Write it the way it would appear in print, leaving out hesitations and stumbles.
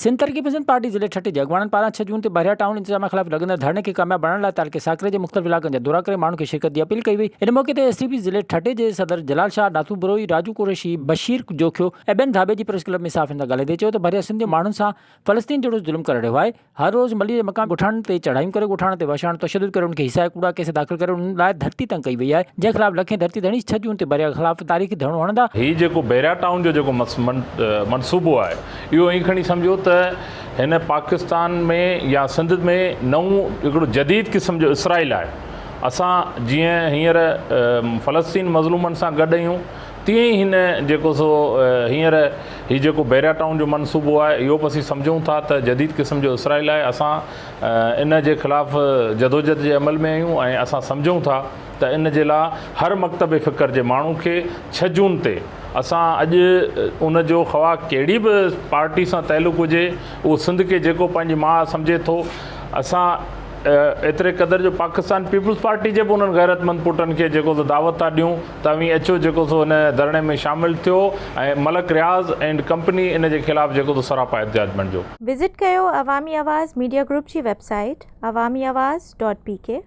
सिंध तरक्की पसंद पार्टी ज़िले ठटे जगवाणन पारां 6 जून ते बहरिया टाउन इंतजाम खिलाफ लगंदड़ धरणे खे कामयाब बणाइण लाइ तालके साकरे जे मुख़्तलिफ़ इलाक़नि जा दौरा करे माण्हुनि खे शिरकत जी अपील कई वई। इन मौक़े ते एसटीपी ज़िले ठटे जे सदर जलाल शाह, नाथू बरोई, राजू कुरैशी, बशीर जोखियो ऐं ॿियनि धाबे जी प्रेस क्लब में साफ़ियुनि सां ॻाल्हाए चयो त बहरिया सिंध जे माण्हुनि सां फ़लस्तीन जहिड़ो ज़ुल्म करे रहियो आहे। हर रोज़ मली जे मकान ॻोठाणनि ते चढ़ायूं करे ॻोठाणनि ते वशाण तशदुद करे उनखे हिसाए कूड़ा केस दाख़िल करे उन लाइ धरती तंग कई वई आहे, जंहिं ख़िलाफ़ लखे धरती धणी 6 जून ते बहरिया ख़िलाफ़ तारीख़ी धरणो हणंदा। ही जेको बहरिया टाउन जो जेको मनसूबो आहे इहो ईअं खणी सम्झो त हिन पाकिस्तान में या सिंध में नओं हिकिड़ो जदीद क़िस्म जो इसराइल आहे। असां जीअं हींअर फ़लस्तीन मज़लूमनि सां गॾु आहियूं तीअं ई हिन जेको सो हींअर हीउ जेको बहरिया टाउन जो मनसूबो आहे इहो बि असीं सम्झूं था त जदीद क़िस्म जो इसराइल आहे। असां इन जे ख़िलाफ़ जदोजहद जे अमल में आहियूं ऐं असां सम्झूं था त इन जे लाइ हर मकतब फ़िक्र जे माण्हू खे 6 जून ते असां अॼु उन जो ख़्वाह कहिड़ी बि पार्टी सां ताल्लुक़ हुजे, उहो सिंध खे जेको पंहिंजी माउ सम्झे थो, असां एतिरे क़दुरु जो पाकिस्तान पीपल्स पार्टी जे बि उन्हनि गैरतमंद पुटनि खे जेको सो दावत था ॾियूं तव्हीं अचो जेको सो हिन धरणे में शामिलु थियो ऐं मलक रियाज़ एंड कंपनी इन जे ख़िलाफ़ जेको सो सरापा एहतिजाज बणिजो। विज़िट कयो अवामी आवाज़ मीडिया ग्रुप जी वेबसाइट awamiawaz.pk